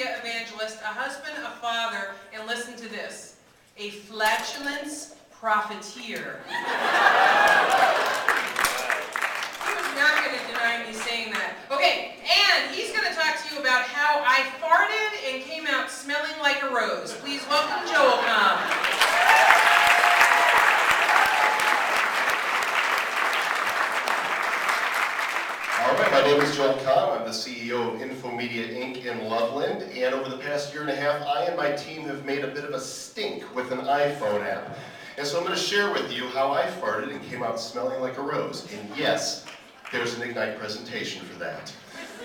media evangelist, a husband, a father, and listen to this, a flatulence profiteer. He was not going to deny me saying that. Okay, and he's going to talk to you about how I farted and came out smelling like a rose. Please welcome Joel Comm. All right, my name is Joel Comm. I'm the CEO of Infomedia Inc. in Loveland, and over the past year and a half, I and my team have made a bit of a stink with an iPhone app. And so I'm going to share with you how I farted and came out smelling like a rose. And yes, there's an Ignite presentation for that.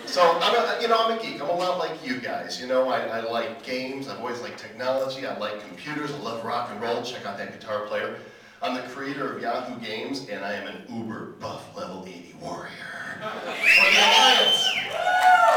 So I'm a geek. I'm a lot like you guys. I like games. I've always liked technology. I like computers. I love rock and roll. Check out that guitar player. I'm the creator of Yahoo Games, and I am an uber buff level 80 warrior. For the Alliance.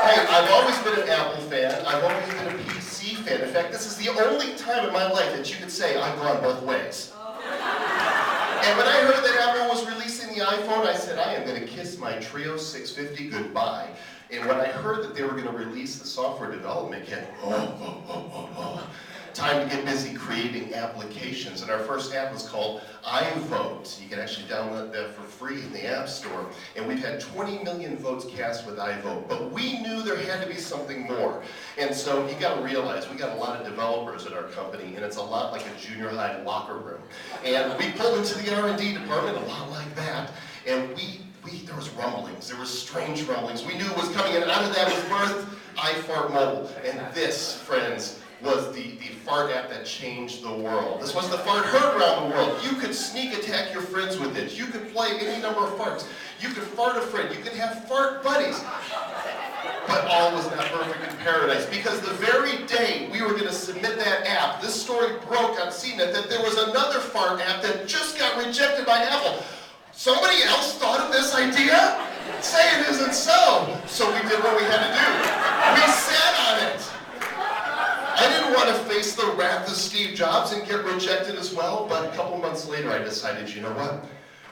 Hey, I've always been an Apple fan. I've always been a PC fan. In fact, this is the only time in my life that you could say I've gone both ways. And when I heard that Apple was releasing the iPhone, I said, I am going to kiss my Trio 650 goodbye. And when I heard that they were going to release the software development kit, time to get busy creating applications. And our first app was called iVote. You can actually download that for free in the App Store. And we've had 20 million votes cast with iVote. But we knew there had to be something more. And so you got to realize we got a lot of developers at our company, and it's a lot like a junior high locker room. And we pulled into the R&D department a lot like that. And there was rumblings. There was strange rumblings. We knew it was coming, and out of that was birthed iFart Mobile. And this, friends, was the fart app that changed the world. This was the fart heard around the world. You could sneak attack your friends with it. You could play any number of farts. You could fart a friend. You could have fart buddies. But all was not perfect in paradise, because the very day we were going to submit that app, this story broke on CNET that there was another fart app that just got rejected by Apple. Somebody else thought of this idea? Say it isn't so. So we did what we had to do. We sat on it. I didn't want to face the wrath of Steve Jobs and get rejected as well, but a couple months later I decided, you know what?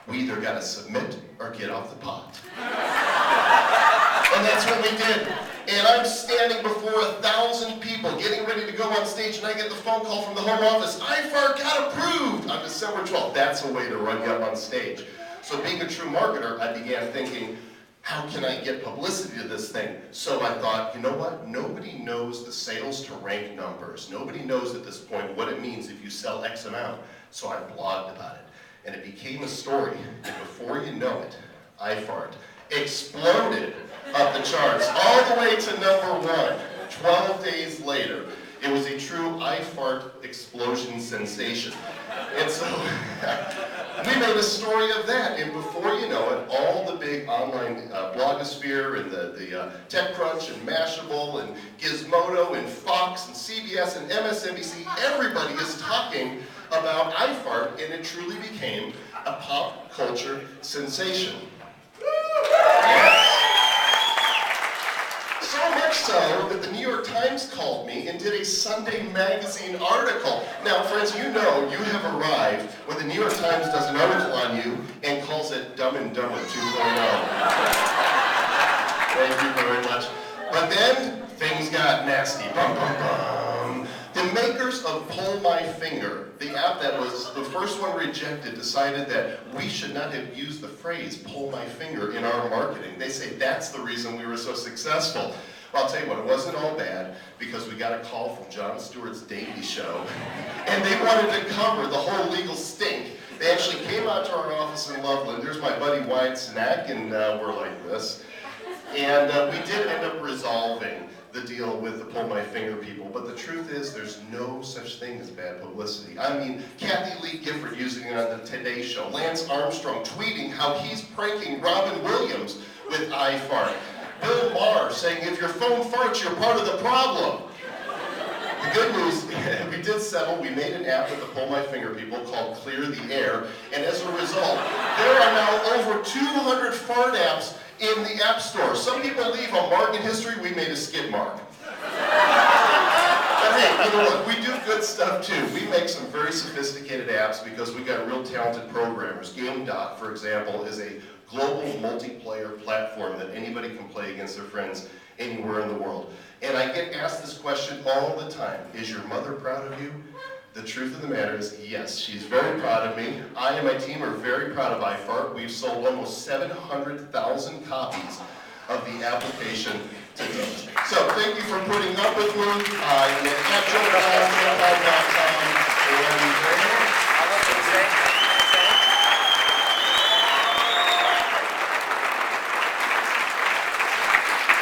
We either got to submit or get off the pot. And that's what we did. And I'm standing before 1,000 people getting ready to go on stage, and I get the phone call from the home office. iFart got approved on December 12th. That's a way to run you up on stage. So being a true marketer, I began thinking, how can I get publicity to this thing? So I thought, you know what? Nobody knows the sales to rank numbers. Nobody knows at this point what it means if you sell X amount. So I blogged about it. And it became a story. And before you know it, iFart exploded up the charts, all the way to #1. 12 days later, it was a true iFart explosion sensation. And so we made a story of that, and before you know it, all the big online blogosphere and the TechCrunch and Mashable and Gizmodo and Fox and CBS and MSNBC, everybody is talking about iFart, and it truly became a pop culture sensation. Yes. So much so that the New York Times called me and did a Sunday magazine article. Now, friends, you know you have arrived when the New York Times does an article on you and calls it Dumb and Dumber 2.0. Thank you very much. But then things got nasty. Bum, bum, bum. The makers of Pull My Finger, the app that was the first one rejected, decided that we should not have used the phrase pull my finger in our marketing. They say that's the reason we were so successful. Well, I'll tell you what, it wasn't all bad, because we got a call from Jon Stewart's Daily Show, and they wanted to cover the whole legal stink. They actually came out to our office in Loveland. There's my buddy Wyatt Snack, and we're like this. And we did end up resolving the deal with the Pull My Finger people, but the truth is there's no such thing as bad publicity. I mean, Kathy Lee Gifford using it on the Today Show, Lance Armstrong tweeting how he's pranking Robin Williams with iFart, Bill Maher saying if your phone farts, you're part of the problem. The good news, we did settle. We made an app with the Pull My Finger people called Clear the Air, and as a result, there are now over 200 fart apps in the App Store. Some people leave a mark in history. We made a skid mark. But hey, look, we do good stuff too. We make some very sophisticated apps because we got real talented programmers. GameDoc, for example, is a global multiplayer platform that anybody can play against their friends anywhere in the world. And I get asked this question all the time. Is your mother proud of you? The truth of the matter is, yes, she's very proud of me. I and my team are very proud of iFart. We've sold almost 700,000 copies of the application to date. So thank you for putting up with me.